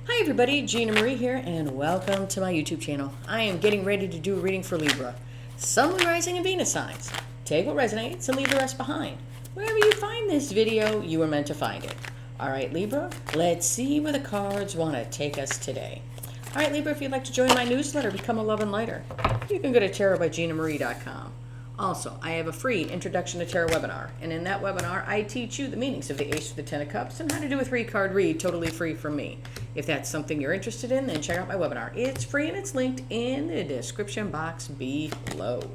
Hi everybody, Gina Marie here, and welcome to my YouTube channel. I am getting ready to do a reading for Libra. Sun, Moon, Rising, and Venus signs. Take what resonates and leave the rest behind. Wherever you find this video, you were meant to find it. Alright Libra, let's see where the cards want to take us today. Alright Libra, if you'd like to join my newsletter, become a love and lighter, you can go to tarotbyginamarie.com. Also, I have a free Introduction to Tarot webinar, and in that webinar, I teach you the meanings of the Ace of the Ten of Cups and how to do a 3-card read totally free from me. If that's something you're interested in, then check out my webinar. It's free and it's linked in the description box below.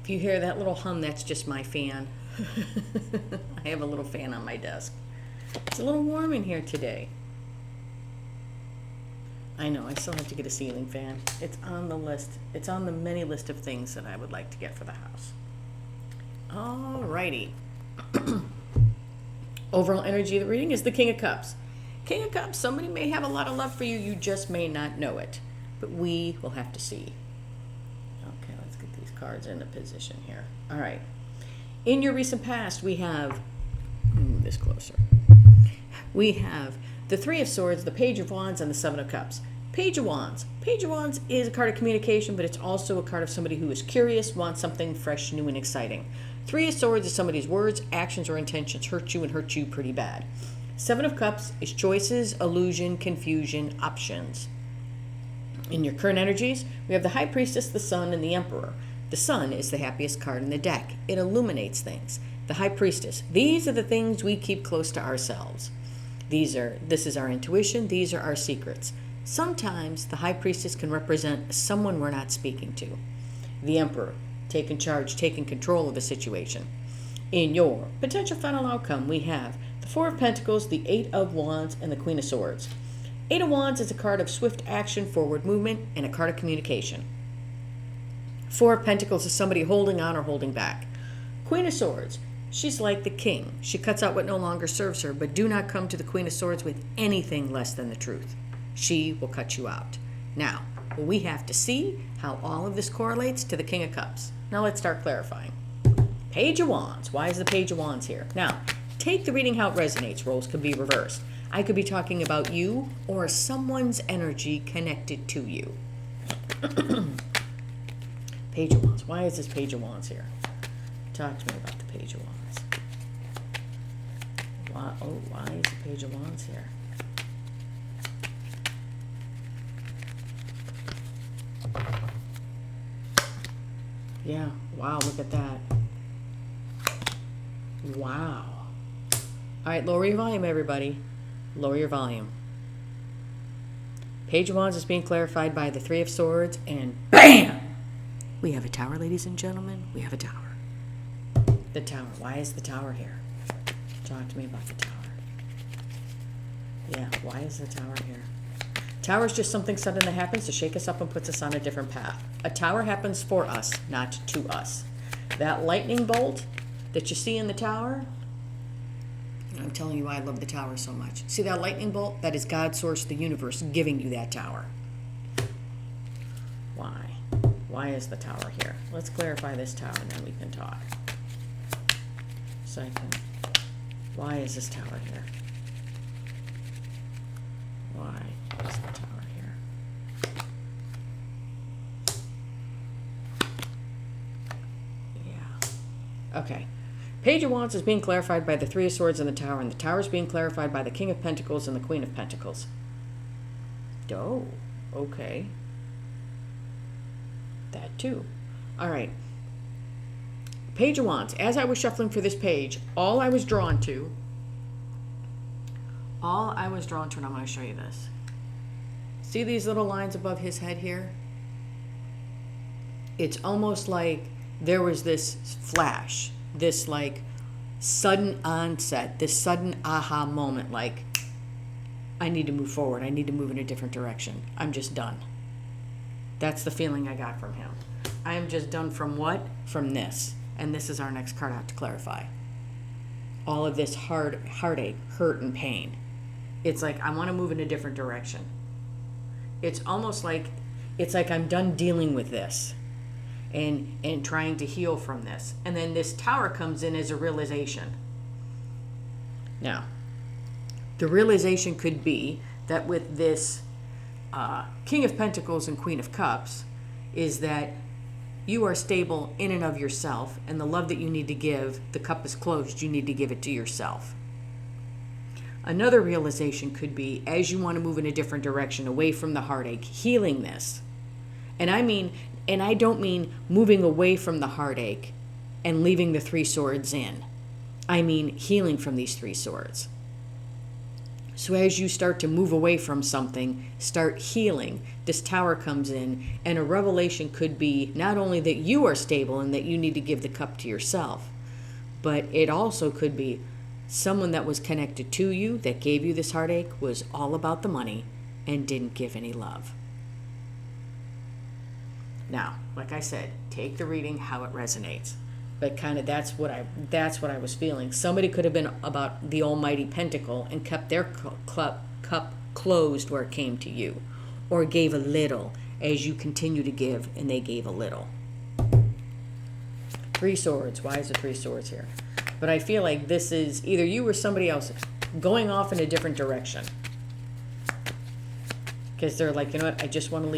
If you hear that little hum, that's just my fan. I have a little fan on my desk. It's a little warm in here today. I know, I still have to get a ceiling fan. It's on the list. It's on the many list of things that I would like to get for the house. Alrighty. Overall energy of the reading is the King of Cups. King of Cups, somebody may have a lot of love for you, you just may not know it. But we will have to see. Okay, let's get these cards into position here. Alright. In your recent past, we have, move this closer. We have the Three of Swords, the Page of Wands, and the Seven of Cups. Page of Wands. Page of Wands is a card of communication, but it's also a card of somebody who is curious, wants something fresh, new, and exciting. Three of Swords is somebody's words, actions, or intentions hurt you and hurt you pretty bad. Seven of Cups is choices, illusion, confusion, options. In your current energies, we have the High Priestess, the Sun, and the Emperor. The Sun is the happiest card in the deck. It illuminates things. The High Priestess. These are the things we keep close to ourselves. This is our intuition. These are our secrets. Sometimes the High Priestess can represent someone we're not speaking to. The Emperor, taking charge, taking control of a situation. In your potential final outcome, we have the Four of Pentacles, the Eight of Wands, and the Queen of Swords. Eight of Wands is a card of swift action, forward movement, and a card of communication. Four of Pentacles is somebody holding on or holding back. Queen of Swords. She's like the king. She cuts out what no longer serves her, but do not come to the Queen of Swords with anything less than the truth. She will cut you out. Now, we have to see how all of this correlates to the King of Cups. Now let's start clarifying. Page of Wands. Why is the Page of Wands here? Now, take the reading how it resonates. Roles could be reversed. I could be talking about you or someone's energy connected to you. Page of Wands. Why is this Page of Wands here? Talk to me about the Page of Wands. Why is the Page of Wands here? Yeah, wow, look at that. Wow. All right, lower your volume, everybody. Lower your volume. Page of Wands is being clarified by the Three of Swords, and BAM! We have a tower, ladies and gentlemen. We have a tower. The tower. Why is the tower here? Talk to me about the tower. Yeah, why is the tower here? Tower is just something sudden that happens to shake us up and puts us on a different path. A tower happens for us, not to us. That lightning bolt that you see in the tower, I'm telling you why I love the tower so much. See that lightning bolt? That is God, source, the universe, giving you that tower. Why? Why is the tower here? Let's clarify this tower and then we can talk. Second, why is this tower here? Why is the tower here? Yeah. Okay. Page of Wands is being clarified by the Three of Swords and the Tower, and the Tower is being clarified by the King of Pentacles and the Queen of Pentacles. Oh, okay. That too. All right. Page of Wands. As I was shuffling for this page, all I was drawn to, and I'm going to show you this. See these little lines above his head here? It's almost like there was this flash, this like sudden onset, this sudden aha moment, like, I need to move forward. I need to move in a different direction. I'm just done. That's the feeling I got from him. I am just done from what? From this. And this is our next card out to clarify. All of this heartache, hurt, and pain. It's like, I want to move in a different direction. It's almost like, I'm done dealing with this and trying to heal from this. And then this tower comes in as a realization. Now, The realization could be that with this King of Pentacles and Queen of Cups is that you are stable in and of yourself, and the love that you need to give, the cup is closed, you need to give it to yourself. Another realization could be, as you want to move in a different direction, away from the heartache, healing this. And I don't mean moving away from the heartache and leaving the three swords in. I mean healing from these three swords. So as you start to move away from something, start healing, this Tower comes in, and a revelation could be not only that you are stable and that you need to give the cup to yourself, but it also could be someone that was connected to you that gave you this heartache was all about the money and didn't give any love. Now, like I said, take the reading how it resonates. But kind of that's what I was feeling. Somebody could have been about the almighty pentacle and kept their cup closed where it came to you, or gave a little as you continue to give, and they gave a little. Three swords. Why is the three swords here? But I feel like this is either you or somebody else going off in a different direction, because they're like, you know what? I just want to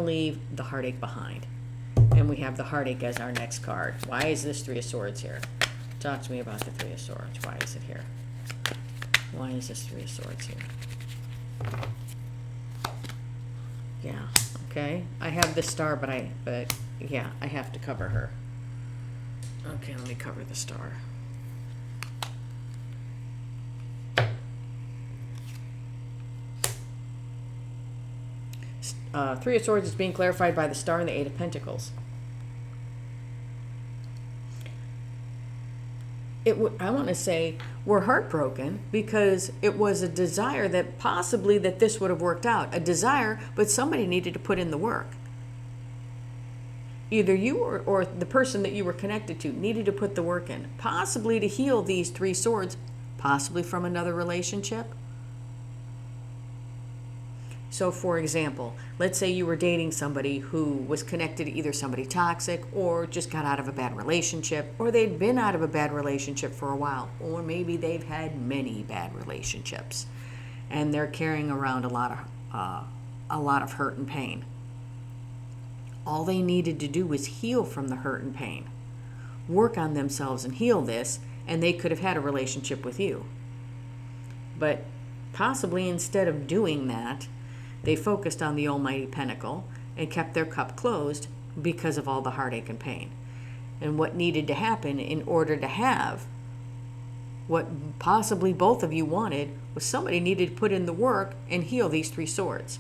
leave the heartache behind. And we have the heartache as our next card. Why is this Three of Swords here? Talk to me about the Three of Swords. Why is it here? Why is this Three of Swords here? Yeah, okay. I have the star, but yeah, I have to cover her. Okay, let me cover the star. Three of Swords is being clarified by the star and the Eight of Pentacles. I want to say we're heartbroken because it was a desire that possibly that this would have worked out. A desire, but somebody needed to put in the work. Either you or the person that you were connected to needed to put the work in, possibly to heal these three swords, possibly from another relationship. So for example, let's say you were dating somebody who was connected to either somebody toxic or just got out of a bad relationship, or they'd been out of a bad relationship for a while, or maybe they've had many bad relationships and they're carrying around a lot of hurt and pain. All they needed to do was heal from the hurt and pain, work on themselves and heal this, and they could have had a relationship with you. But possibly instead of doing that, they focused on the almighty pentacle and kept their cup closed because of all the heartache and pain. And what needed to happen in order to have what possibly both of you wanted was somebody needed to put in the work and heal these three swords.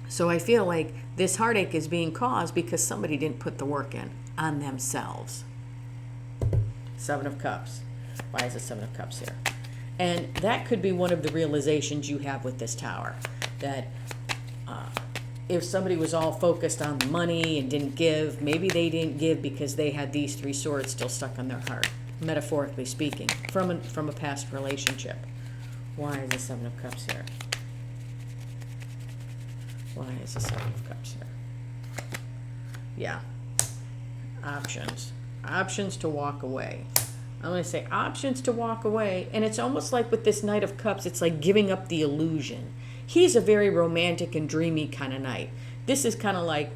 So I feel like this heartache is being caused because somebody didn't put the work in on themselves. Seven of Cups. Why is the Seven of Cups here? And that could be one of the realizations you have with this Tower, that if somebody was all focused on the money and didn't give, maybe they didn't give because they had these three swords still stuck on their heart, metaphorically speaking, from a past relationship. Why is the Seven of Cups here? Why is the Seven of Cups here? Yeah. Options to walk away. I'm going to say options to walk away. And it's almost like with this Knight of Cups, it's like giving up the illusion. He's a very romantic and dreamy kind of knight. This is kind of like,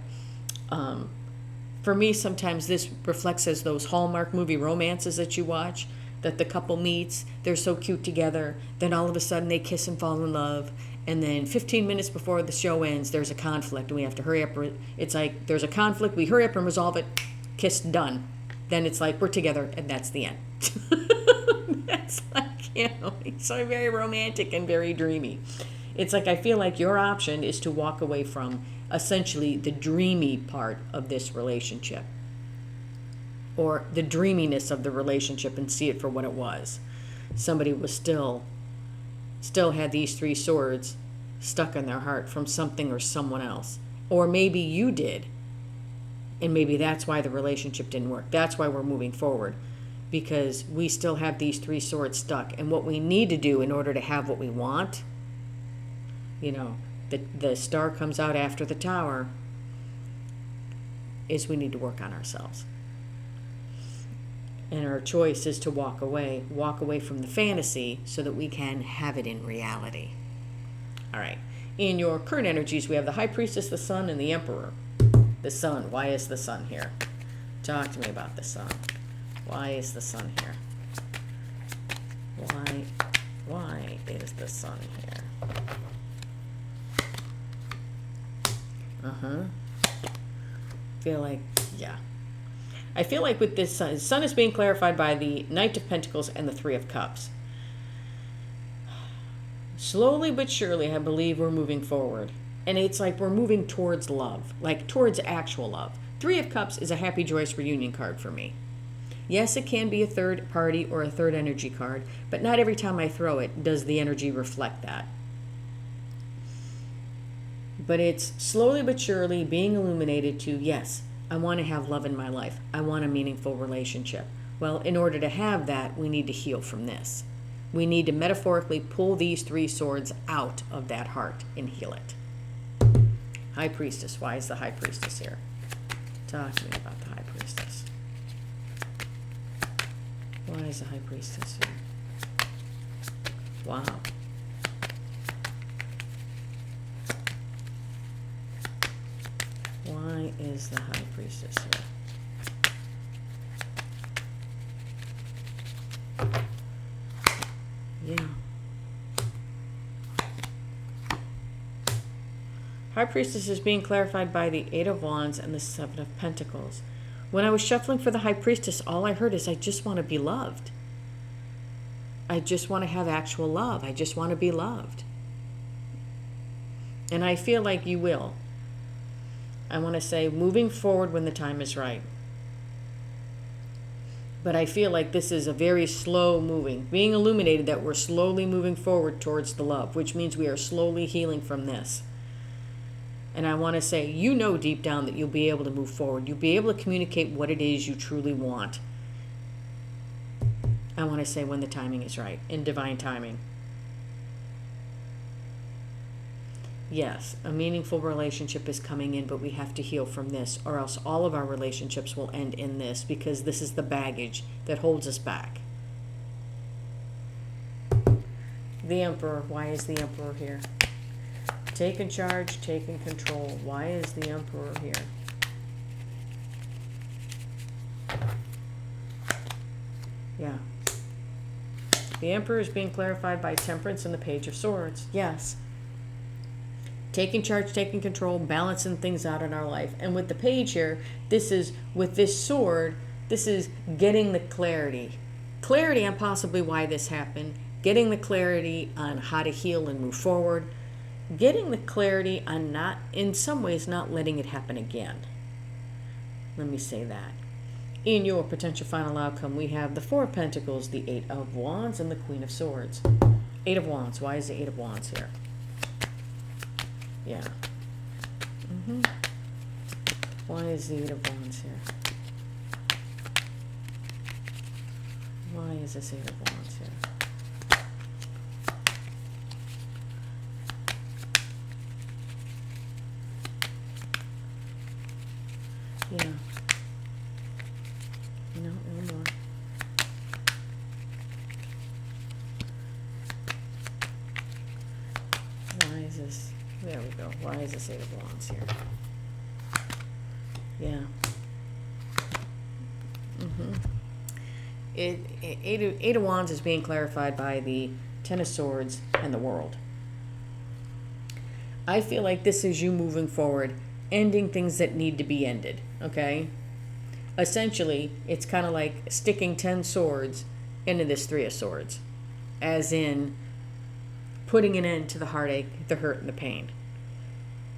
for me, sometimes this reflects as those Hallmark movie romances that you watch, that the couple meets, they're so cute together, then all of a sudden they kiss and fall in love, and then 15 minutes before the show ends, there's a conflict, and we have to hurry up. It's like, there's a conflict, we hurry up and resolve it, kiss, done. Then it's like, we're together, and that's the end. That's like, you know, it's so very romantic and very dreamy. It's like, I feel like your option is to walk away from essentially the dreamy part of this relationship, or the dreaminess of the relationship, and see it for what it was. Somebody was still had these three swords stuck in their heart from something or someone else. Or maybe you did. And maybe that's why the relationship didn't work. That's why we're moving forward. Because we still have these three swords stuck. And what we need to do in order to have what we want, you know, the star comes out after the Tower, is we need to work on ourselves. And our choice is to walk away from the fantasy so that we can have it in reality. All right. In your current energies, we have the High Priestess, the Sun, and the Emperor. The Sun. Why is the Sun here? Talk to me about the Sun. Why is the Sun here? Why is the Sun here? Feel like, yeah. I feel like with this Sun is being clarified by the Knight of Pentacles and the Three of Cups. Slowly but surely, I believe we're moving forward. And it's like we're moving towards love, like towards actual love. Three of Cups is a happy, joyous reunion card for me. Yes, it can be a third party or a third energy card, but not every time I throw it does the energy reflect that. But it's slowly but surely being illuminated to, yes, I want to have love in my life. I want a meaningful relationship. Well, in order to have that, we need to heal from this. We need to metaphorically pull these three swords out of that heart and heal it. High Priestess. Why is the High Priestess here? Talk to me about the High Priestess. Why is the High Priestess here? Wow. Why is the High Priestess here? Yeah. High Priestess is being clarified by the Eight of Wands and the Seven of Pentacles. When I was shuffling for the High Priestess, all I heard is, I just want to be loved. I just want to have actual love. I just want to be loved. And I feel like you will. I want to say moving forward when the time is right. But I feel like this is a very slow moving, being illuminated that we're slowly moving forward towards the love, which means we are slowly healing from this. And I want to say, you know deep down that you'll be able to move forward. You'll be able to communicate what it is you truly want. I want to say when the timing is right, in divine timing. Yes, a meaningful relationship is coming in, but we have to heal from this, or else all of our relationships will end in this, because this is the baggage that holds us back. The Emperor. Why is the Emperor here? Taking charge, taking control. Why is the Emperor here? Yeah. The Emperor is being clarified by Temperance and the Page of Swords. Yes. Taking charge, taking control, balancing things out in our life. And with the Page here, this is, with this sword, this is getting the clarity. Clarity on possibly why this happened. Getting the clarity on how to heal and move forward. Getting the clarity on not, in some ways, not letting it happen again. Let me say that. In your potential final outcome, we have the Four of Pentacles, the Eight of Wands, and the Queen of Swords. Eight of Wands. Why is the Eight of Wands here? Yeah. Why is the Eight of Wands here? Why is this Eight of Wands here? Yeah. No, no more. Why is this? There we go. Why is this Eight of Wands here? Yeah. Eight of Wands is being clarified by the Ten of Swords and the World. I feel like this is you moving forward, ending things that need to be ended, okay? Essentially, it's kind of like sticking 10 swords into this Three of Swords, as in putting an end to the heartache, the hurt, and the pain.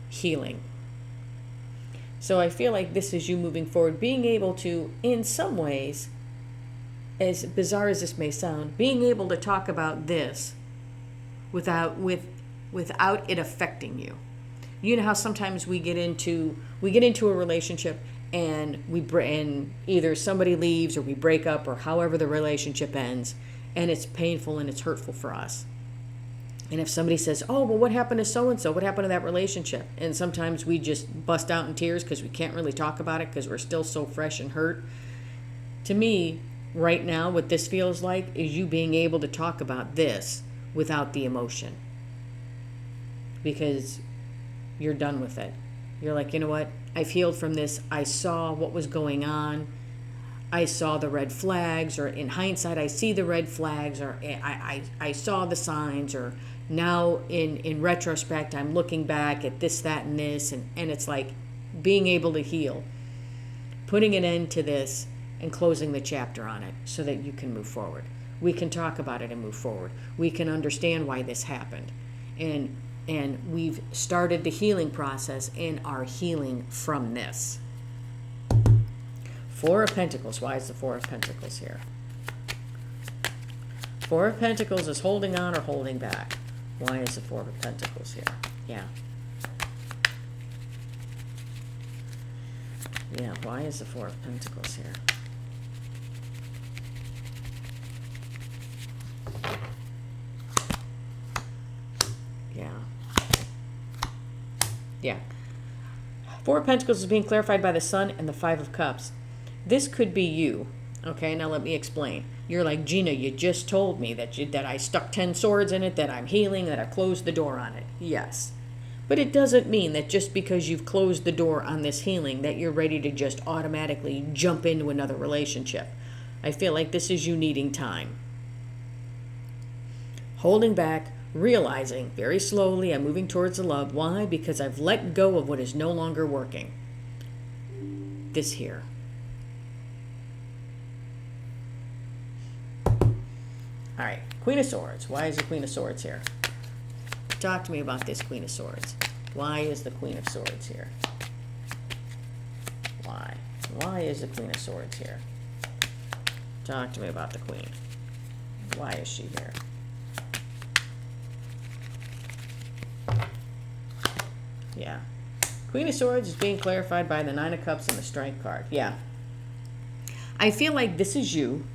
Healing. So I feel like this is you moving forward, being able to, in some ways, as bizarre as this may sound, being able to talk about this without it affecting you. You know how sometimes we get into a relationship and and either somebody leaves or we break up or however the relationship ends, and it's painful and it's hurtful for us. And if somebody says, oh, well, what happened to so-and-so? What happened to that relationship? And sometimes we just bust out in tears because we can't really talk about it because we're still so fresh and hurt. To me, Right now, what this feels like is you being able to talk about this without the emotion. Because you're done with it. You're like, you know what? I've healed from this. I saw what was going on. I saw the red flags, or in hindsight, I see the red flags, or I saw the signs, or now in retrospect, I'm looking back at this, that, and this, and it's like being able to heal, putting an end to this, and closing the chapter on it so that you can move forward. We can talk about it and move forward. We can understand why this happened. And we've started the healing process and are healing from this. Four of Pentacles. Why is the Four of Pentacles here? Four of Pentacles is holding on or holding back. Why is the Four of Pentacles here? Yeah. Yeah, why is the Four of Pentacles here? Yeah. Yeah. Four of Pentacles is being clarified by the Sun and the Five of Cups. This could be you. Okay, now let me explain. You're like, Gina, you just told me that I stuck 10 swords in it, that I'm healing, that I closed the door on it. Yes. But it doesn't mean that just because you've closed the door on this healing that you're ready to just automatically jump into another relationship. I feel like this is you needing time. Holding back, realizing very slowly I'm moving towards the love. Why? Because I've let go of what is no longer working. This here. All right, Queen of Swords. Why is the Queen of Swords here? Talk to me about this Queen of Swords. Why is the Queen of Swords here? Why? Why is the Queen of Swords here? Talk to me about the Queen. Why is she here? Yeah. Queen of Swords is being clarified by the Nine of Cups and the Strength card. Yeah. I feel like this is you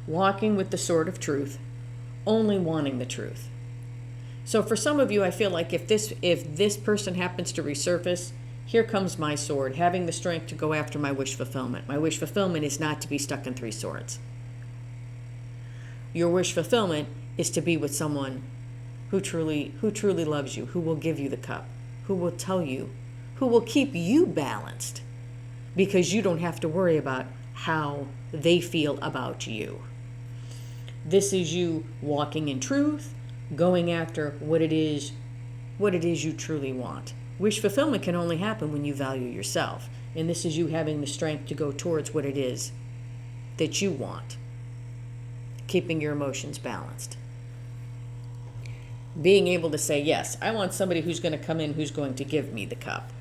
walking with the sword of truth, only wanting the truth. So for some of you, I feel like if this person happens to resurface, here comes my sword, having the strength to go after my wish fulfillment. My wish fulfillment is not to be stuck in 3 swords. Your wish fulfillment is to be with someone who truly loves you, who will give you the cup, who will tell you, who will keep you balanced, because you don't have to worry about how they feel about you. This is you walking in truth, going after what it is you truly want. Wish fulfillment can only happen when you value yourself. And this is you having the strength to go towards what it is that you want. Keeping your emotions balanced. Being able to say, yes, I want somebody who's going to come in, who's going to give me the cup.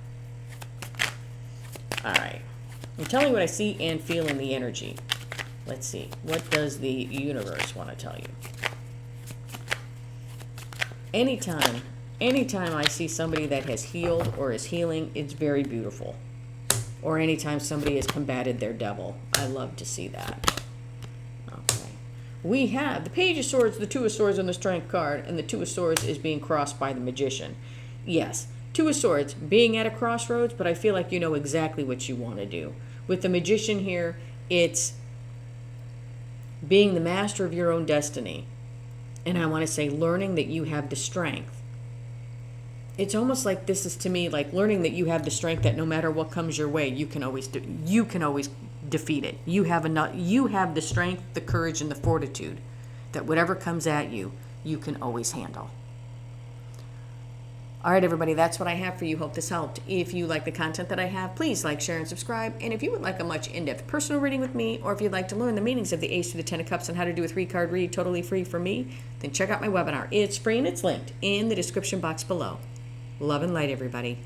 All right. I'm telling you what I see and feel in the energy. Let's see. What does the universe want to tell you? Anytime I see somebody that has healed or is healing, it's very beautiful. Or anytime somebody has combated their devil, I love to see that. Okay. We have the Page of Swords, the Two of Swords on the Strength card, and the Two of Swords is being crossed by the Magician. Yes, Two of Swords being at a crossroads, but I feel like you know exactly what you want to do. With the Magician here, it's being the master of your own destiny. And I want to say learning that you have the strength. It's almost like this is to me like learning that you have the strength that no matter what comes your way, you can always defeat it. You have the strength, the courage, and the fortitude that whatever comes at you, you can always handle. All right, everybody, that's what I have for you. Hope this helped. If you like the content that I have, please like, share, and subscribe. And if you would like a much in-depth personal reading with me, or if you'd like to learn the meanings of the Ace to the Ten of Cups and how to do a 3-card read totally free from me, then check out my webinar. It's free and it's linked in the description box below. Love and light, everybody.